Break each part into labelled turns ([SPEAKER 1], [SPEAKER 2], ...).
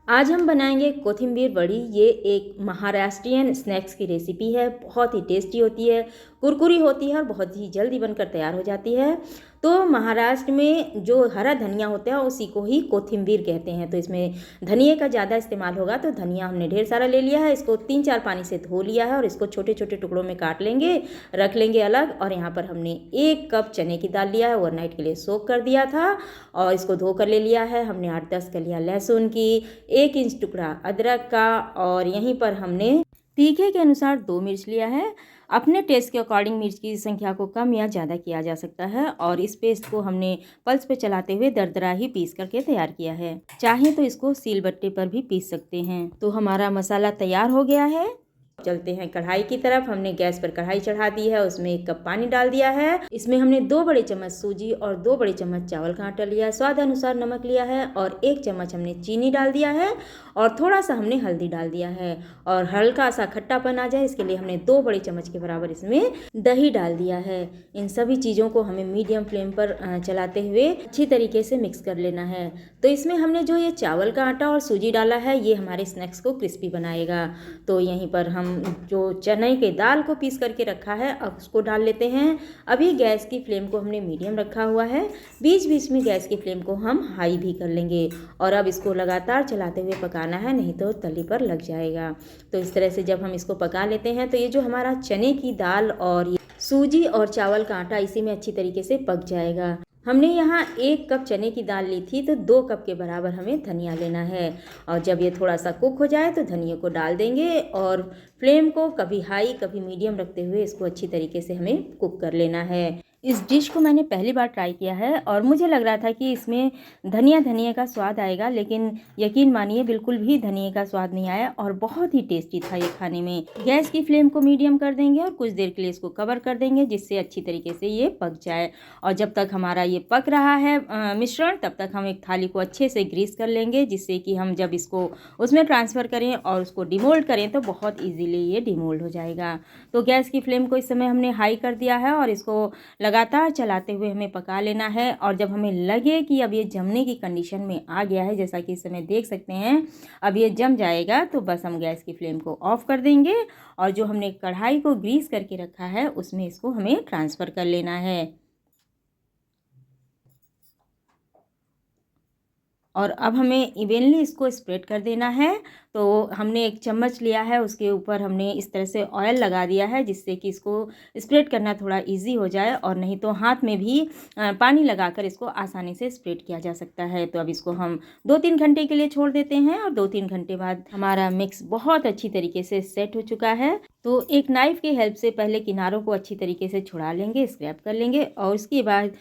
[SPEAKER 1] आज हम बनाएंगे कोथिंबीर बड़ी। ये एक महाराष्ट्रियन स्नैक्स की रेसिपी है। बहुत ही टेस्टी होती है, कुरकुरी होती है और बहुत ही जल्दी बनकर तैयार हो जाती है। तो महाराष्ट्र में जो हरा धनिया होता है उसी को ही कोथिंबीर कहते हैं। तो इसमें धनिए का ज़्यादा इस्तेमाल होगा। तो धनिया हमने ढेर सारा ले लिया है, इसको 3-4 पानी से धो लिया है और इसको छोटे छोटे टुकड़ों में काट लेंगे, रख लेंगे अलग। और यहाँ पर हमने 1 कप चने की दाल लिया है, ओवरनाइट के लिए सोक कर दिया था और इसको धो कर ले लिया है। हमने 8-10 कलियाँ लहसुन की, 1 इंच टुकड़ा अदरक का और यहीं पर हमने तीखे के अनुसार 2 मिर्च लिया है। अपने टेस्ट के अकॉर्डिंग मिर्च की संख्या को कम या ज़्यादा किया जा सकता है। और इस पेस्ट को हमने पल्स पे चलाते हुए दरदरा ही पीस करके तैयार किया है। चाहे तो इसको सीलबट्टे पर भी पीस सकते हैं। तो हमारा मसाला तैयार हो गया है। चलते हैं कढ़ाई की तरफ। हमने गैस पर कढ़ाई चढ़ा दी है, उसमें 1 कप पानी डाल दिया है। इसमें हमने 2 बड़े चम्मच सूजी और 2 बड़े चम्मच चावल का आटा लिया है। स्वाद अनुसार नमक लिया है और 1 चम्मच हमने चीनी डाल दिया है और थोड़ा सा हमने हल्दी डाल दिया है। और हल्का सा खट्टापन आ जाए इसके लिए हमने 2 बड़े चम्मच के बराबर इसमें दही डाल दिया है। इन सभी चीज़ों को हमें मीडियम फ्लेम पर चलाते हुए अच्छी तरीके से मिक्स कर लेना है। तो इसमें हमने जो ये चावल का आटा और सूजी डाला है ये हमारे स्नैक्स को क्रिस्पी बनाएगा। तो यहीं पर हम जो चने की दाल को पीस करके रखा है अब उसको डाल लेते हैं। अभी गैस की फ्लेम को हमने मीडियम रखा हुआ है, बीच बीच में गैस की फ्लेम को हम हाई भी कर लेंगे। और अब इसको लगातार चलाते हुए पकाना है, नहीं तो तली पर लग जाएगा। तो इस तरह से जब हम इसको पका लेते हैं तो ये जो हमारा चने की दाल और ये सूजी और चावल का आटा इसी में अच्छी तरीके से पक जाएगा। हमने यहाँ 1 कप चने की दाल ली थी तो 2 कप के बराबर हमें धनिया लेना है। और जब ये थोड़ा सा कुक हो जाए तो धनिया को डाल देंगे और फ्लेम को कभी हाई कभी मीडियम रखते हुए इसको अच्छी तरीके से हमें कुक कर लेना है। इस डिश को मैंने पहली बार ट्राई किया है और मुझे लग रहा था कि इसमें धनिया का स्वाद आएगा, लेकिन यकीन मानिए बिल्कुल भी धनिए का स्वाद नहीं आया और बहुत ही टेस्टी था ये खाने में। गैस की फ्लेम को मीडियम कर देंगे और कुछ देर के लिए इसको कवर कर देंगे जिससे अच्छी तरीके से ये पक जाए। और जब तक हमारा ये पक रहा है मिश्रण, तब तक हम एक थाली को अच्छे से ग्रीस कर लेंगे जिससे कि हम जब इसको उसमें ट्रांसफ़र करें और उसको डिमोल्ड करें तो बहुत ईजीली ये डिमोल्ड हो जाएगा। तो गैस की फ्लेम को इस समय हमने हाई कर दिया है और इसको लगातार चलाते हुए हमें पका लेना है। और जब हमें लगे कि अब ये जमने की कंडीशन में आ गया है, जैसा कि इस समय देख सकते हैं अब ये जम जाएगा, तो बस हम गैस की फ्लेम को ऑफ कर देंगे और जो हमने कढ़ाई को ग्रीस करके रखा है उसमें इसको हमें ट्रांसफ़र कर लेना है। और अब हमें इवनली इसको स्प्रेड कर देना है। तो हमने 1 चम्मच लिया है, उसके ऊपर हमने इस तरह से ऑयल लगा दिया है जिससे कि इसको स्प्रेड करना थोड़ा इजी हो जाए, और नहीं तो हाथ में भी पानी लगाकर इसको आसानी से स्प्रेड किया जा सकता है। तो अब इसको हम 2-3 घंटे के लिए छोड़ देते हैं और 2-3 घंटे बाद हमारा मिक्स बहुत अच्छी तरीके से सेट हो चुका है। तो एक नाइफ़ की हेल्प से पहले किनारों को अच्छी तरीके से छुड़ा लेंगे, स्क्रैप कर लेंगे और उसके बाद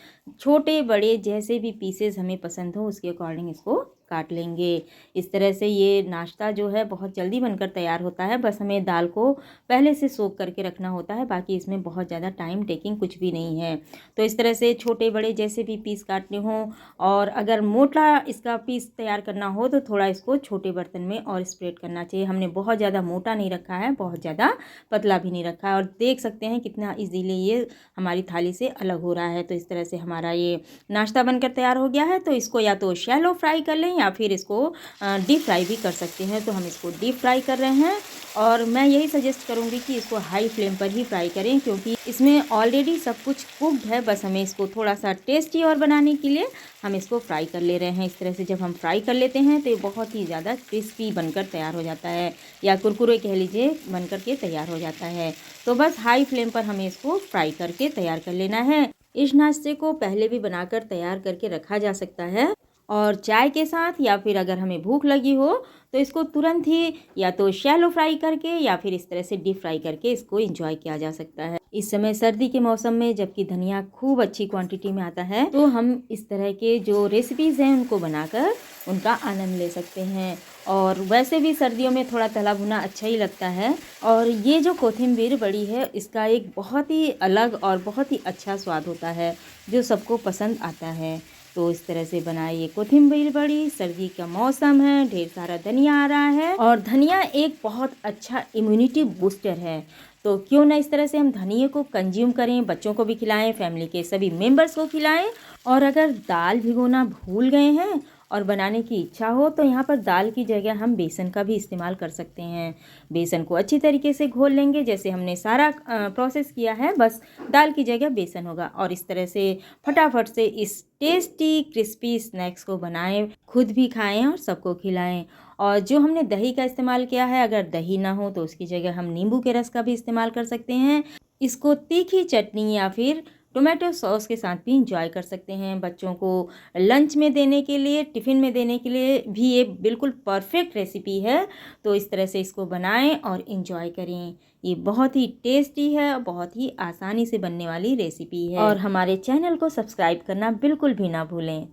[SPEAKER 1] छोटे बड़े जैसे भी पीसेस हमें पसंद हो उसके अकॉर्डिंग इसको काट लेंगे। इस तरह से ये नाश्ता जो है बहुत जल्दी बनकर तैयार होता है। बस हमें दाल को पहले से सोक करके रखना होता है, बाकी इसमें बहुत ज़्यादा टाइम टेकिंग कुछ भी नहीं है। तो इस तरह से छोटे बड़े जैसे भी पीस काटने हों, और अगर मोटा इसका पीस तैयार करना हो तो थोड़ा इसको छोटे बर्तन में और स्प्रेड करना चाहिए। हमने बहुत ज़्यादा मोटा नहीं रखा है, बहुत ज़्यादा पतला भी नहीं रखा है। और देख सकते हैं कितना ईजीली ये हमारी थाली से अलग हो रहा है। तो इस तरह से हमारा ये नाश्ता बनकर तैयार हो गया है। तो इसको या तो शैलो फ्राई कर लें या फिर इसको डीप फ्राई भी कर सकते हैं। तो हम इसको डीप फ्राई कर रहे हैं और मैं यही सजेस्ट करूंगी कि इसको हाई फ्लेम पर ही फ्राई करें, क्योंकि इसमें ऑलरेडी सब कुछ कुक्ड है। बस हमें इसको थोड़ा सा टेस्टी और बनाने के लिए हम इसको फ्राई कर ले रहे हैं। इस तरह से जब हम फ्राई कर लेते हैं तो ये बहुत ही ज़्यादा क्रिस्पी बनकर तैयार हो जाता है, या कुरकुरे कह लीजिए, बनकर के तैयार हो जाता है। तो बस हाई फ्लेम पर हमें इसको फ्राई करके तैयार कर लेना है। इस नाश्ते को पहले भी बनाकर तैयार करके रखा जा सकता है और चाय के साथ, या फिर अगर हमें भूख लगी हो तो इसको तुरंत ही या तो शैलो फ्राई करके या फिर इस तरह से डीप फ्राई करके इसको एंजॉय किया जा सकता है। इस समय सर्दी के मौसम में जबकि धनिया खूब अच्छी क्वांटिटी में आता है, तो हम इस तरह के जो रेसिपीज़ हैं उनको बनाकर उनका आनंद ले सकते हैं। और वैसे भी सर्दियों में थोड़ा तला भुना अच्छा ही लगता है। और ये जो कोथिंबीर बड़ी है इसका एक बहुत ही अलग और बहुत ही अच्छा स्वाद होता है जो सबको पसंद आता है। तो इस तरह से बनाइए कोथिंबीर बड़ी। सर्दी का मौसम है, ढेर सारा धनिया आ रहा है और धनिया एक बहुत अच्छा इम्यूनिटी बूस्टर है। तो क्यों ना इस तरह से हम धनिए को कंज्यूम करें, बच्चों को भी खिलाएं, फैमिली के सभी मेंबर्स को खिलाएं। और अगर दाल भिगोना भूल गए हैं और बनाने की इच्छा हो तो यहाँ पर दाल की जगह हम बेसन का भी इस्तेमाल कर सकते हैं। बेसन को अच्छी तरीके से घोल लेंगे, जैसे हमने सारा प्रोसेस किया है, बस दाल की जगह बेसन होगा। और इस तरह से फटाफट से इस टेस्टी क्रिस्पी स्नैक्स को बनाएं, खुद भी खाएं और सबको खिलाएं। और जो हमने दही का इस्तेमाल किया है, अगर दही ना हो तो उसकी जगह हम नींबू के रस का भी इस्तेमाल कर सकते हैं। इसको तीखी चटनी या फिर टोमेटो सॉस के साथ भी इंजॉय कर सकते हैं। बच्चों को लंच में देने के लिए, टिफ़िन में देने के लिए भी ये बिल्कुल परफेक्ट रेसिपी है। तो इस तरह से इसको बनाएं और इंजॉय करें। ये बहुत ही टेस्टी है और बहुत ही आसानी से बनने वाली रेसिपी है। और हमारे चैनल को सब्सक्राइब करना बिल्कुल भी ना भूलें।